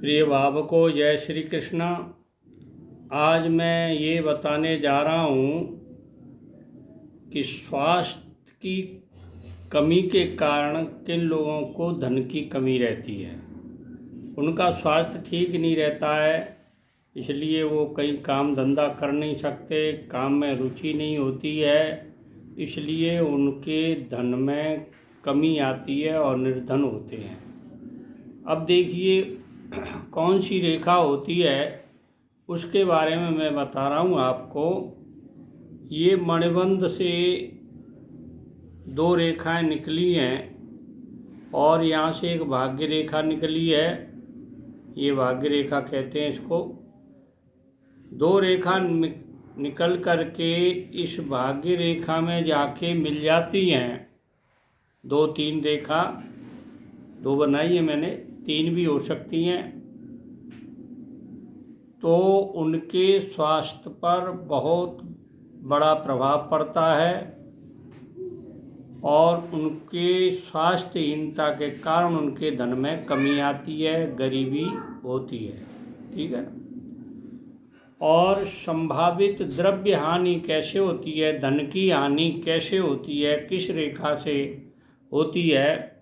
प्रिय भावकों, जय श्री कृष्णा। आज मैं ये बताने जा रहा हूँ कि स्वास्थ्य की कमी के कारण किन लोगों को धन की कमी रहती है। उनका स्वास्थ्य ठीक नहीं रहता है, इसलिए वो कहीं काम धंधा कर नहीं सकते, काम में रुचि नहीं होती है, इसलिए उनके धन में कमी आती है और निर्धन होते हैं। अब देखिए कौन सी रेखा होती है उसके बारे में मैं बता रहा हूँ आपको। ये मणिबंध से दो रेखाएं निकली हैं और यहाँ से एक भाग्य रेखा निकली है, ये भाग्य रेखा कहते हैं इसको। दो रेखा निकल करके इस भाग्य रेखा में जाके मिल जाती हैं। दो तीन रेखा, दो बनाई है मैंने, तीन भी हो सकती हैं। तो उनके स्वास्थ्य पर बहुत बड़ा प्रभाव पड़ता है और उनके स्वास्थ्यहीनता के कारण उनके धन में कमी आती है, गरीबी होती है। ठीक है। और संभावित द्रव्य हानि कैसे होती है, धन की हानि कैसे होती है, किस रेखा से होती है,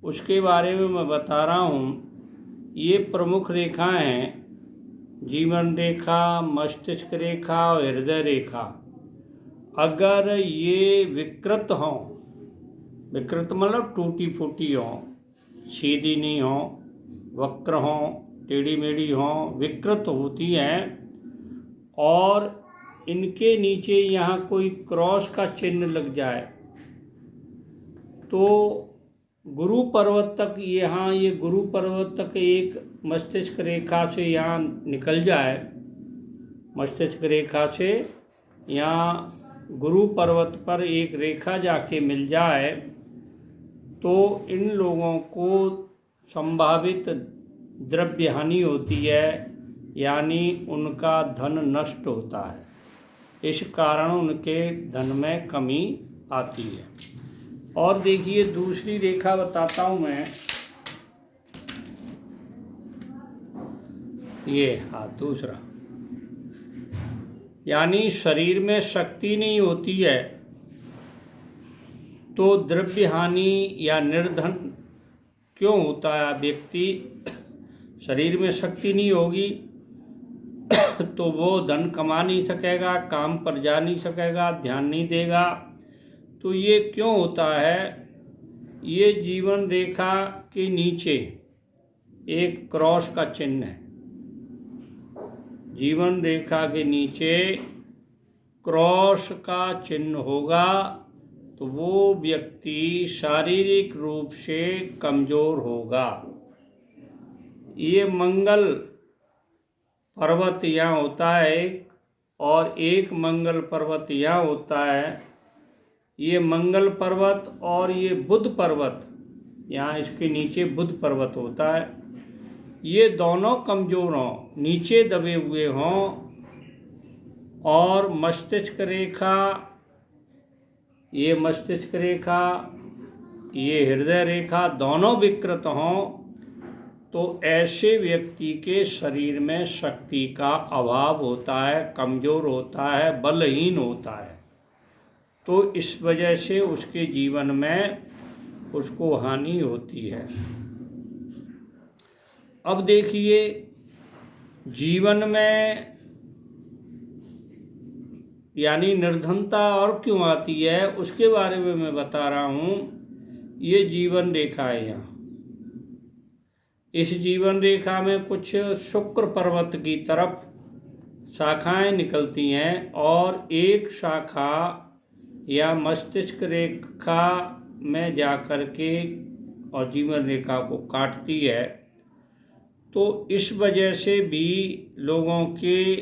उसके बारे में मैं बता रहा हूँ। ये प्रमुख रेखाएं हैं: जीवन रेखा, मस्तिष्क रेखा और हृदय रेखा। अगर ये विकृत हों, विकृत मतलब टूटी फूटी हों, सीधी नहीं हों, वक्र हों, टेढ़ी मेढ़ी हों, विकृत होती हैं और इनके नीचे यहाँ कोई क्रॉस का चिन्ह लग जाए तो गुरु पर्वत तक, यहाँ ये गुरु पर्वत तक एक मस्तिष्क रेखा से यहाँ निकल जाए, मस्तिष्क रेखा से यहाँ गुरु पर्वत पर एक रेखा जाके मिल जाए तो इन लोगों को संभावित द्रव्य हानि होती है, यानी उनका धन नष्ट होता है। इस कारण उनके धन में कमी आती है। और देखिए दूसरी रेखा बताता हूँ मैं, ये दूसरा, यानी शरीर में शक्ति नहीं होती है तो द्रव्य हानि या निर्धन क्यों होता है। व्यक्ति शरीर में शक्ति नहीं होगी तो वो धन कमा नहीं सकेगा, काम पर जा नहीं सकेगा, ध्यान नहीं देगा। तो ये क्यों होता है? ये जीवन रेखा के नीचे एक क्रॉस का चिन्ह है। जीवन रेखा के नीचे क्रॉस का चिन्ह होगा तो वो व्यक्ति शारीरिक रूप से कमज़ोर होगा। ये मंगल पर्वत यहाँ होता है और एक मंगल पर्वत यहाँ होता है। ये मंगल पर्वत और ये बुध पर्वत, यहाँ इसके नीचे बुध पर्वत होता है। ये दोनों कमज़ोर हों, नीचे दबे हुए हों और मस्तिष्क रेखा, ये मस्तिष्क रेखा, ये हृदय रेखा दोनों विकृत हों तो ऐसे व्यक्ति के शरीर में शक्ति का अभाव होता है, कमज़ोर होता है, बलहीन होता है। तो इस वजह से उसके जीवन में उसको हानि होती है। अब देखिए जीवन में यानी निर्धनता और क्यों आती है उसके बारे में मैं बता रहा हूँ। ये जीवन रेखा है, यहाँ इस जीवन रेखा में कुछ शुक्र पर्वत की तरफ शाखाएं निकलती हैं और एक शाखा या मस्तिष्क रेखा में जाकर के और जीवन रेखा को काटती है। तो इस वजह से भी लोगों के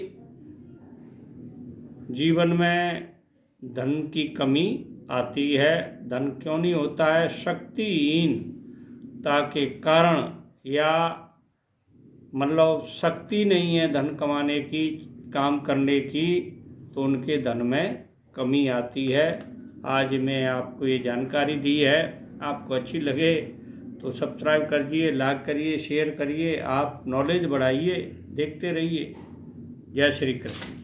जीवन में धन की कमी आती है। धन क्यों नहीं होता है? शक्तिहीनता के कारण, या मतलब शक्ति नहीं है धन कमाने की, काम करने की, तो उनके धन में कमी आती है। आज मैं आपको ये जानकारी दी है, आपको अच्छी लगे तो सब्सक्राइब करिए, लाइक करिए, शेयर करिए, आप नॉलेज बढ़ाइए, देखते रहिए। जय श्री कृष्ण।